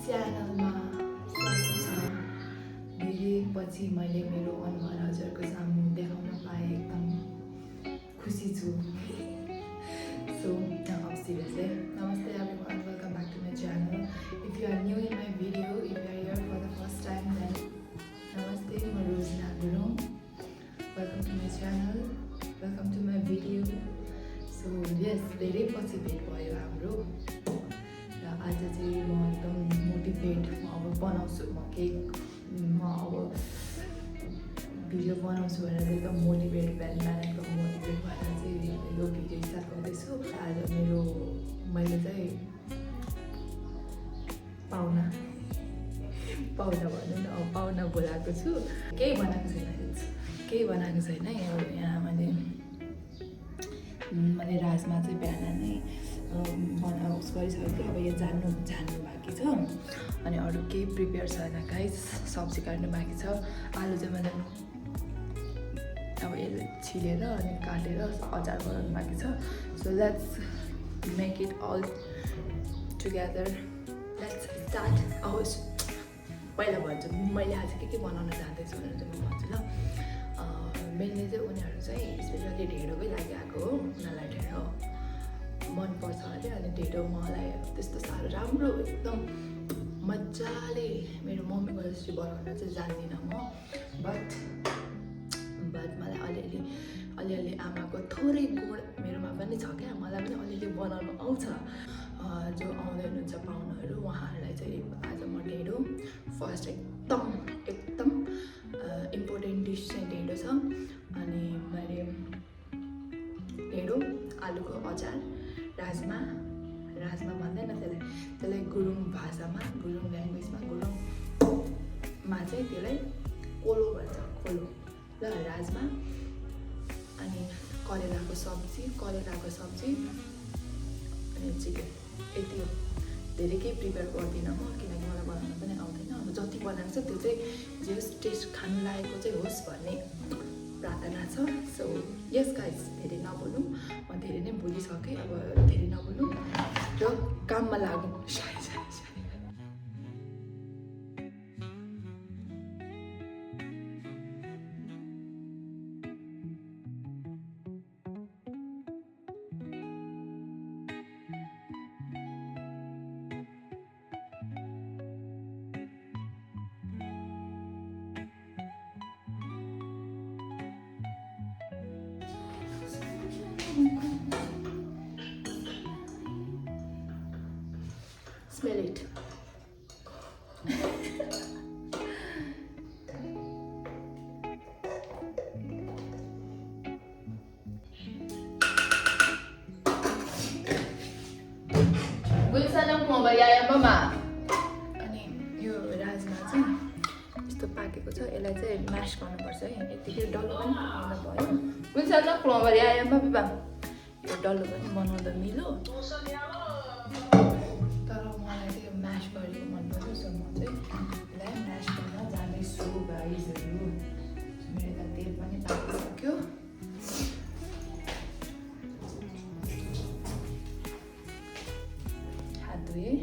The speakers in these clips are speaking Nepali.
च्यानलमा स्वागत छ। धेरै पछि मैले मेरो अनुहार हजुरको सामु देखाउन पाएँ, एकदम खुसी छु। So, seriously, namaste everyone, welcome back to my channel. If you are new in my video, if you are here for the first time, then namaste, ma Rozina Gurung. Welcome to my channel, welcome to my video. So yes, धेरै पछि भेट भयो हाम्रो र आज चाहिँ म एकदम मोटिभेट अब बनाउँछु म अब भिडियो बनाउँछु भनेर एकदम मोटिभेट बिहान एकदम मोटिभेट भएर चाहिँ यो भिडियो स्टार्ट गर्दैछु। आज मैले चाहिँ पाहुना भनौँ न, पाहुना बोलाएको छु। केही बनाएको छैन यहाँ मैले राजमा चाहिँ बिहान नै गरिसकेको। अब यो झान्नु बाँकी छ अनि अरू केही प्रिपेयर छैन गाइस। सब्जी काट्नु बाँकी छ। आलु चाहिँ मैले अब यसले छिलेर अनि काटेर अचार बनाउनु बाँकी छ। So let's make it all together, let's start. पहिला भन्छु मैले आज के बनाउन जाँदैछु भनेर चाहिँ म भन्छु ल। मेनली चाहिँ उनीहरू चाहिँ स्पेसली ढेँडोकै लागि आएको हो। उनीहरूलाई ढेँडो मनपर्छ अरे, अनि ढेँडो मलाई त्यस्तो साह्रो राम्रो एकदम मजाले मेरो मम्मीको जस्तै बनाउन चाहिँ जान्दिनँ म। बट मलाई अलिअलि आमाको थोरै गुण मेरोमा पनि छ क्या। मलाई पनि अलिअलि बनाउनु आउँछ। जो आउँदै हुनुहुन्छ पाहुनाहरू उहाँहरूलाई चाहिँ आज म ढेँडो फर्स्ट एकदम इम्पोर्टेन्ट डिस चाहिँ ढेँडो छ। अनि मैले ढेँडो, आलुको अचार, राजमा भन्दैन त्यसलाई गुरुङ भाषामा, गुरुङ ल्याङ्ग्वेजमा, गुरुङमा चाहिँ त्यसलाई कोलो भन्छ, कोलो ल। राजमा अनि करेलाको सब्जी अनि चिकन, यति हो। धेरै केही प्रिपेयर गर्दिनँ म, किनकि मलाई बनाउन पनि आउँदैन। अब जति बनाएको छ त्यो चाहिँ जे होस् टेस्ट खानु लागेको चाहिँ होस् भन्ने प्रार्थना छ। सो यस गाइस, धेरै नबोलौँ, म धेरै नै बोलिसकेँ। अब धेरै नबोलौँ र काममा लागौँ। Smell it. अनि यो राजमा चाहिँ यस्तो पाकेको छ। यसलाई चाहिँ म्यास गर्नुपर्छ है। यतिकै डल्लो पनि बनाउँदा भयो। यो डल्लो पनि बनाउँदा मिलो, तर मलाई चाहिँ म्यास गरेको मनपर्छ। सो म चाहिँ यसलाई म्यास गर्न जाँदैछु गाइजहरू। मेरो त तेल पनि पाकिसक्यो। हात धोएँ।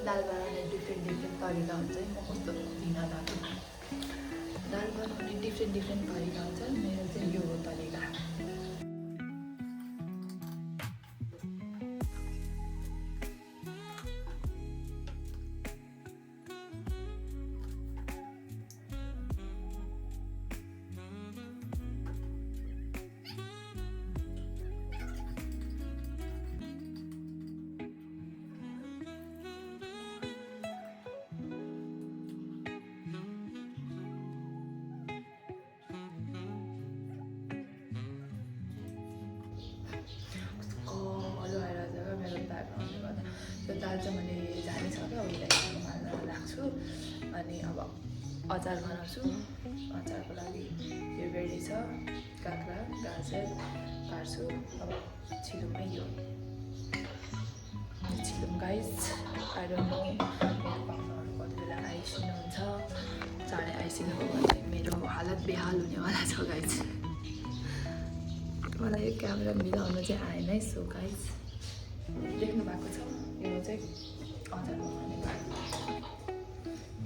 दाल बनाउने डिफ्रेन्ट तरिका हुन्छ है। म कस्तो दिन दाल बनाउने डिफ्रेन्ट तरिका हुन्छ। मेरो चाहिँ त्यो दाल चाहिँ मैले जाने छ क्या उसलाई उमाल्न राख्छु अनि अब अचार बनाउँछु अचारको लागि यो रेडी छ काँक्रा गाजर काट्छु अब छिलुमै यो छिलुम गाइस आई डोन्ट नो मेरो पाहुनाहरू कति बेला आइसिनुहुन्छ चाँडै आइसिनु हो भने मेरो हालत बेहाल हुनेवाला छ गाइस मलाई यो क्यामेरा मिलाउनु चाहिँ आएन है सो गाइस देख्नु भएको छ यो चाहिँ अचार बनाउने बाटो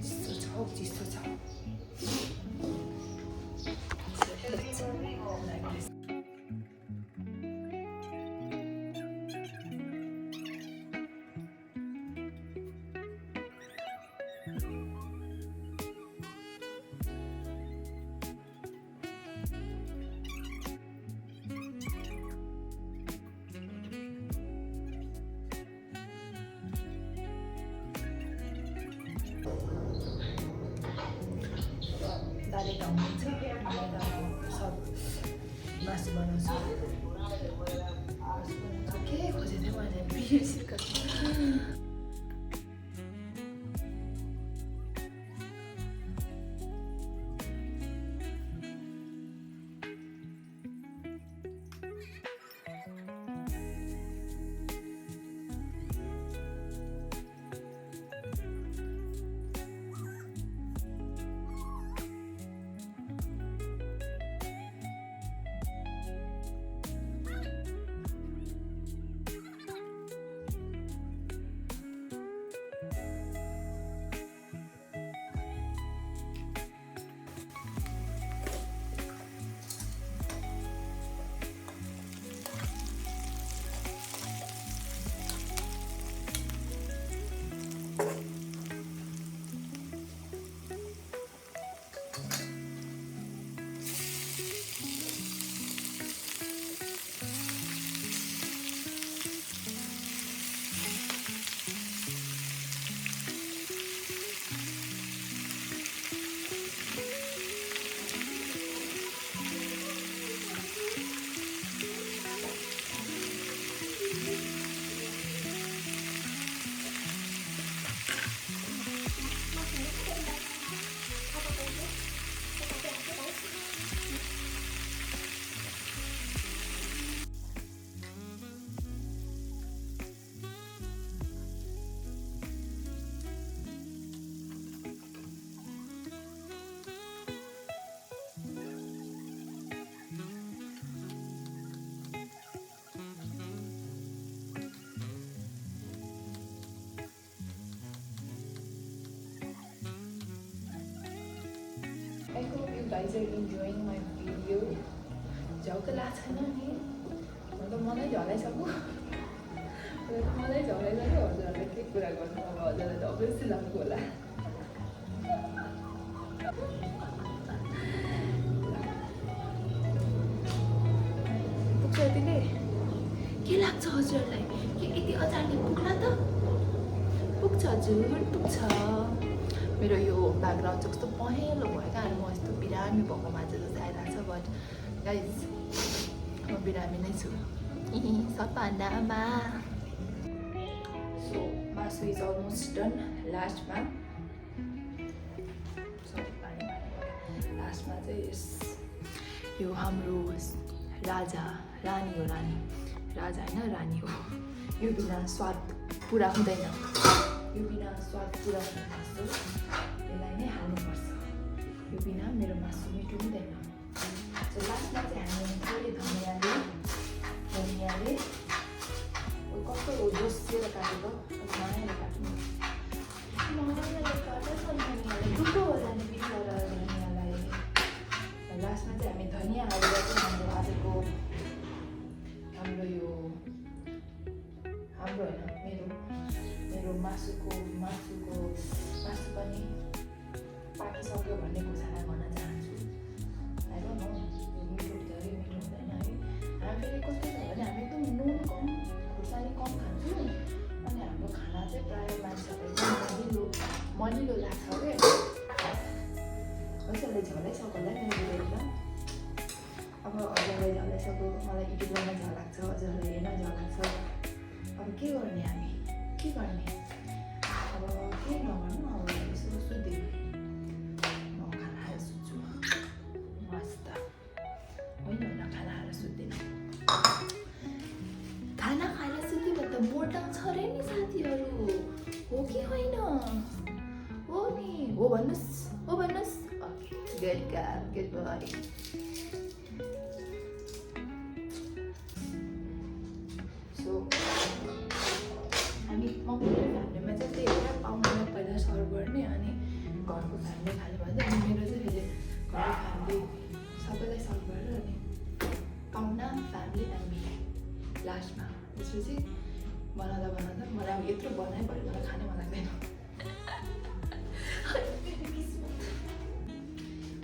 चिसो छ हौ चिसो छ दाले ढाउनुहुन्छ सब मासु बनाउँछु के खोजेको थिएँ मैले बिर्सेको I hope you guys are enjoying my video. झ्याउक लाग्छ छैन नि अन्त मलाई झलाइसक्यो मलाई झलाइसक्यो हजुरहरूलाई के कुरा गर्नु अब हजुरलाई त अभियसली लाग्नु होला पुग्छ यतिले के लाग्छ हजुरहरूलाई के यति अचारले पुग्ला त पुग्छ हजुर पुग्छ मेरो यो ब्याकग्राउन्ड चाहिँ कस्तो पहेँलो भयो क्या म यस्तो बिरामी भएको मान्छे जस्तो आइरहेको छ बट गाइज म बिरामी नै छु सपनामा सो मासु इज अलमोस्ट डन लास्टमा लास्टमा चाहिँ यो हाम्रो राजा रानी हो राजा होइन रानी हो यो बिना स्वाद पुरा हुँदैन यो बिना स्वाद पुरा हुँदैन जस्तो यसलाई नै हाल्नुपर्छ यो बिना मेरो मासु मिठो हुँदैन सो लास्टमा चाहिँ हामी थोरै धनियाँले कस्तो हो जोसिएर काटेको मायाले काट्नु मायाले काटेको धनियाँले दुःख होला नि बिचरा धनियाँलाई लास्टमा चाहिँ हामी धनियाँ हालेर चाहिँ हाम्रो आजको हाम्रो होइन मेरो मासु पनि पाकिसक्यो भन्ने घोषणा गर्न चाहन्छु होइन म मिठो धेरै मिठो हुँदैन है हामी फेरि कस्तो छ भने हामी एकदम नुन कम खुर्सानी कम खान्छौँ अनि हाम्रो खाना चाहिँ प्रायः मान्छेहरूलाई मलिलो लाग्छ क्या हजुरलाई झलाइसक्यो होला मेरो भिडियोमा अब हजुरलाई झलाइसक्यो मलाई एडिट गर्न झल लाग्छ हजुरलाई हेर्न झल लाग्छ अब के गर्ने हामी के गर्ने अब केही नगर्नु अब यसो सुत्दिनु म खाना खाएर सुत्छु मस्त होइन खाना खाएर सुत्दिनँ खाना खाएर सुत्यो भने त मोटाङ छ अरे नि साथीहरू हो कि होइन हो नि हो भन्नुहोस् गुड काम गुड बोय सो हामी मम्मीले फ्यामिलीमा चाहिँ त्यही हो पाहुनालाई पहिला सर्भ गर्ने अनि घरको फ्यामिली खाने भन्छ अनि मेरो चाहिँ फेरि घरको फ्यामिली सबैलाई सर्भ गरेर अनि पाहुना फ्यामिली एन्ड मी लास्टमा त्यसपछि बनाउँदा मलाई अब यत्रो बनाइपऱ्यो मलाई खानै मन लाग्दैन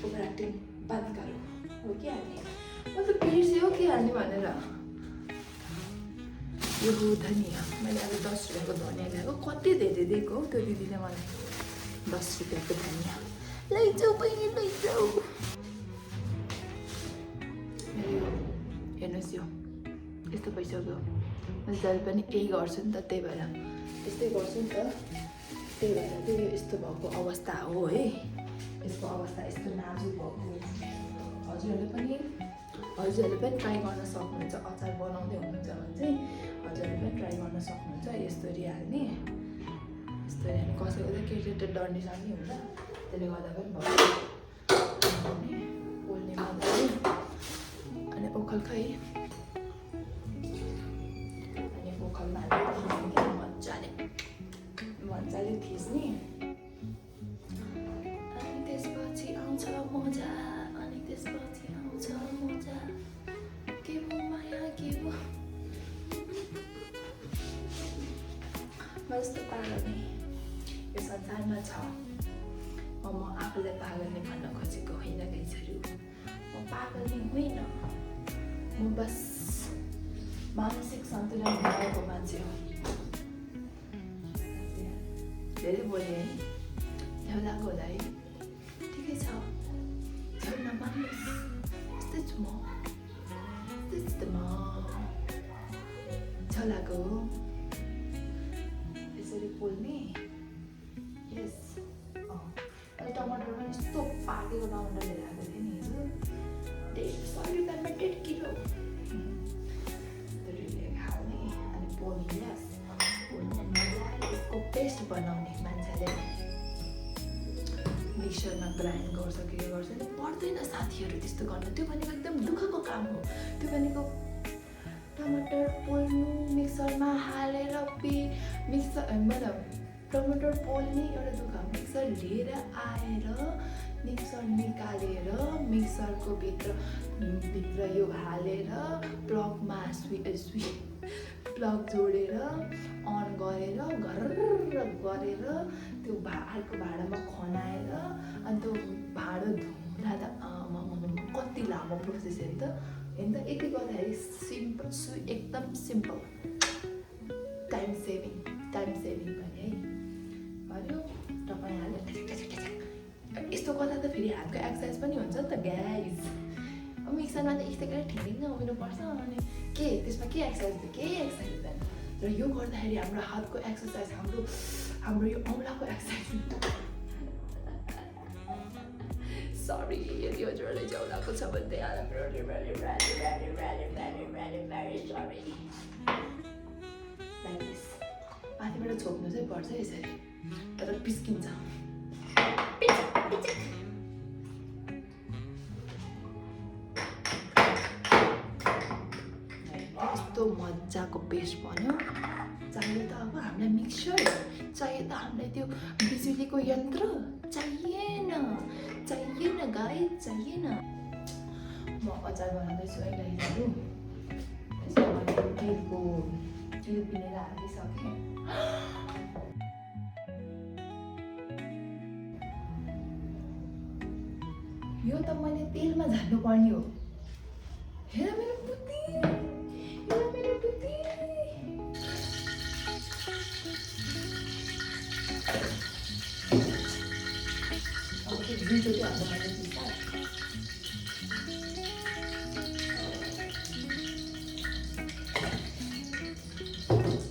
ओभरएक्टिङ बन्द गरौँ हो कि हाल्ने म त बिर्स्यो के हाल्ने भनेर यो हो धनिया मैले अब 10 रुपियाँको धनिया ल्याएको कति धेरै दिएको हौ त्यो दिदीले मलाई 10 रुपियाँको धनिया लैजाऊ बहिनी लैजाऊ मेरो हेर्नुहोस् यो यस्तो भइसक्यो मैले जहिले पनि यही गर्छु नि त त्यही भएर यस्तै गर्छु नि त त्यही भएर चाहिँ यस्तो भएको अवस्था हो है यसको अवस्था यस्तो नाजुक भएको हजुरहरूले पनि ट्राई गर्न सक्नुहुन्छ अचार बनाउँदै हुनुहुन्छ भने चाहिँ हजुरहरूले पनि ट्राई गर्न सक्नुहुन्छ यस्तरी हाल्ने कसैको चाहिँ केटी डन्डी सानी हुन्छ त्यसले गर्दा पनि भयो पोल्ने मजाले अनि ओखल खै अनि ओखलमा मजाले थिच्ने अनि त्यसपछि आउँछ मजा अनि त्यसपछि आउँछ मजा के भो माया के भो म जस्तो पागल नै यो संसारमा छ म आफूलाई पागल नै भन्न खोजेको होइन गाइजहरू म पागल नै होइन म बस मानसिक सन्तुलन भएको मान्छे हो धेरै बोलेँ है झ्याउ लाग्यो होला है ठिकै छ झ्याउ नमान्नुहोस् यस्तै छु म झ्याउ लाग्यो यसरी पोल्ने यस टमाटर पनि यस्तो पाकेको टमाटर लिएर आएको थिएँ नि हिजो 100 रुपियाँमा 1.5 किलो खाउने अनि पोल्ने यसको पेस्ट बनाउने मान्छेले मिक्सरमा ग्राइन्ड गर्छ के गर्छ नि पर्दैन साथीहरू त्यस्तो गर्नु त्यो भनेको एकदम दुःखको काम हो त्यो भनेको टमाटर पोल्नु मिक्सरमा हालेर मतलब टमाटर पोल्ने एउटा दुःख मिक्सर लिएर आएर मिक्सर निकालेर मिक्सरको भित्र यो हालेर प्लगमा प्लग जोडेर अन गरेर घर्र गरेर त्यो अर्को भाँडामा खनाएर अनि त्यो भाँडो धुँदा त कति लामो प्रोसेस हेर्नु त यति गर्दाखेरि सिम्पल एकदम सिम्पल टाइम सेभिङ भने है गर्यो तपाईँहरूले यस्तो गर्दा त फेरि हातको एक्सर्साइज पनि हुन्छ नि त गाइज अब मिक्सरमा त यस्तो गरेर ठिकै उभिनुपर्छ अनि त्यसमा के एक्सर्साइज हुँदैन र यो गर्दाखेरि हाम्रो हातको एक्सर्साइज हाम्रो यो औँलाको एक्सर्साइज सरी यदि हजुरहरूले झ्याउलाको छ भने माथिबाट छोप्नु चाहिँ पर्छ यसरी तर पिस्किन्छ यस्तो मजाको पेस्ट बन्यो चाहियो त अब हामीलाई मिक्सर चाहियो त हामीलाई त्यो बिजुलीको यन्त्र चाहिएन गाई चाहिएन म अचार बनाउँदैछु है गाईहरू त्यसमा तिल पिनेर हालिसकेँ यो त मैले तेलमा झार्नु पर्ने हो हेर मेरो बुद्धि अब त्यो दुईचोटि हाल्नु मैले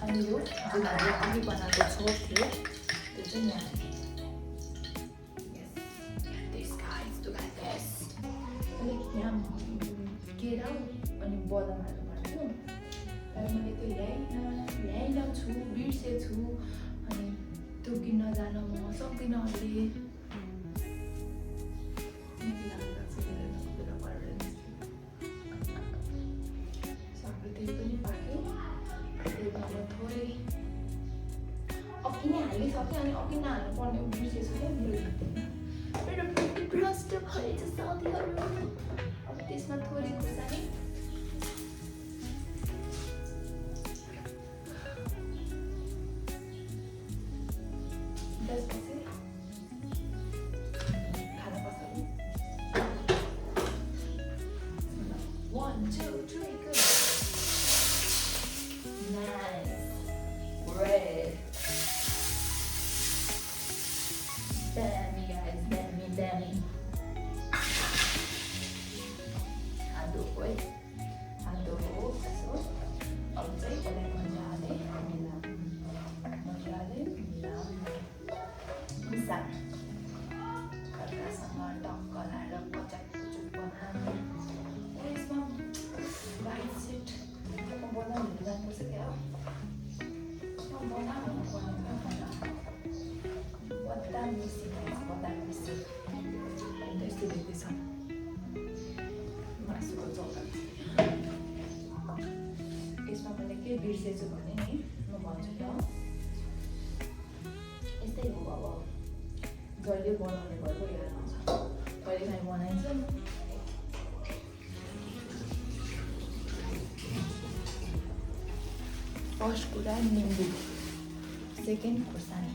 अनि यो उनीहरूले अघि बनाएको छोप थियो त्यो चाहिँ यहाँ अलिक यहाँ केरा अनि बदाम हाल्नु पर्यो तर मैले त्यो ल्याइरहेको छु बिर्सेछु अनि त्यो किन्न जान म सक्दिनँ अहिले त्यही पनि पाक्यो त्यसमा अब थोरै अघि नै हालिसक्यो अनि अघि नहाल्नु पर्ने बिर्सेछु क्या मेरो भ्रष्ट भएछ साथीहरू अब त्यसमा थोरै खुर्सानी त्यसपछि खाना पसाल्नु 1 2 3 go nice red damn guys damn aduk so अब चाहिँ यसलाई मजाले मिसा खट्टासँग टक्क लाएर पचाक पुचुक बनाउनु यसमा राइट सेट बनाउनु जानुपर्छ क्या बनाउनु पर्ने बदाम मिसी अन्त यस्तो देख्दैछ मासुको चौका यसमा मैले के बिर्सेछु भने नि म भन्छु त यस्तै हो अब जहिले बनाउने घरको याद आउँछ कहिले काहीँ बनाइन्छ फर्स्ट कुरा निम्बु सेकेन्ड खुर्सानी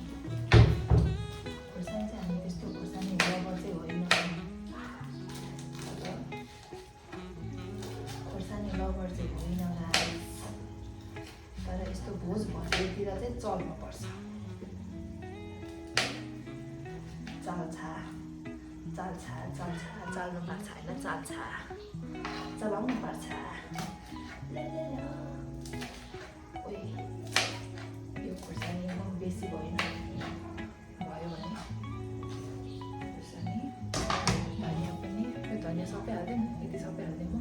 चाहिँ हामी त्यस्तो खुर्सानी लबर चाहिँ होइन खुर्सानी लबर चाहिँ होइन गाइस तर यस्तो भोज भतेरतिर चाहिँ चल्नुपर्छ चाल्नु पर्छ होइन चलाउनु पर्छ यो खुर्सानी एकदम बेसी भयो भने खुर्सानी धनियाँ पनि यो धनियाँ सबै हालिदिउँ यति सबै हालिदिउँ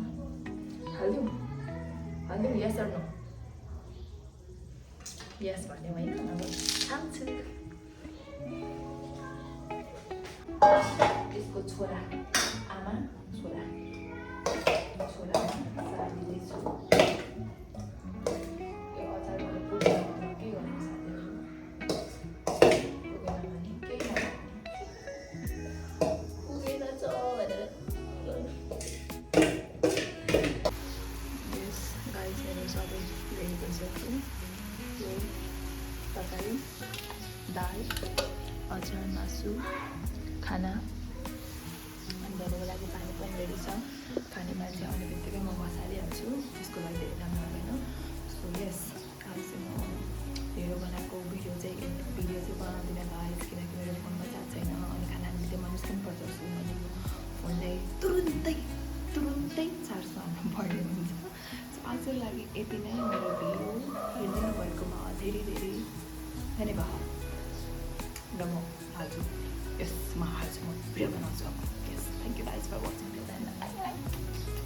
हालिदिउँ यस or no यस भन्ने होइन अब हाल्छु यसको छोरा आमा छोरा साथीदैछु यो अचार भने पुगेन भने के गर्नु साथीहरू पुगेन भने केही पुगेन छ भनेर यस गाईहरू सबै रेडी भइसक्यो यो तरकारी दाल अचार मासु खाना अनि बेलुका लागि पानी पनि रेडी छ खाने मान्छे आउने बित्तिकै म बसालिहाल्छु त्यसको लागि धेरै राम्रो हुँदैन सो यस आज चाहिँ म ढेँडो बनाएको भिडियो चाहिँ बनाउँदिनँ गाइस किनकि मेरो फोनमा चार्ज छैन अनि खाना बित्तिकै म निस्किनुपर्छ सो मैले यो फोनलाई तुरुन्तै चार्जमा हाल्नु पर्ने हुन्छ सो आजको लागि यति नै मेरो भिडियो हेरिदिनु भएकोमा धेरै धन्यवाद र म हाल्छु Yes, my heart is more real than I was. Yes, thank you guys for watching till then. Bye.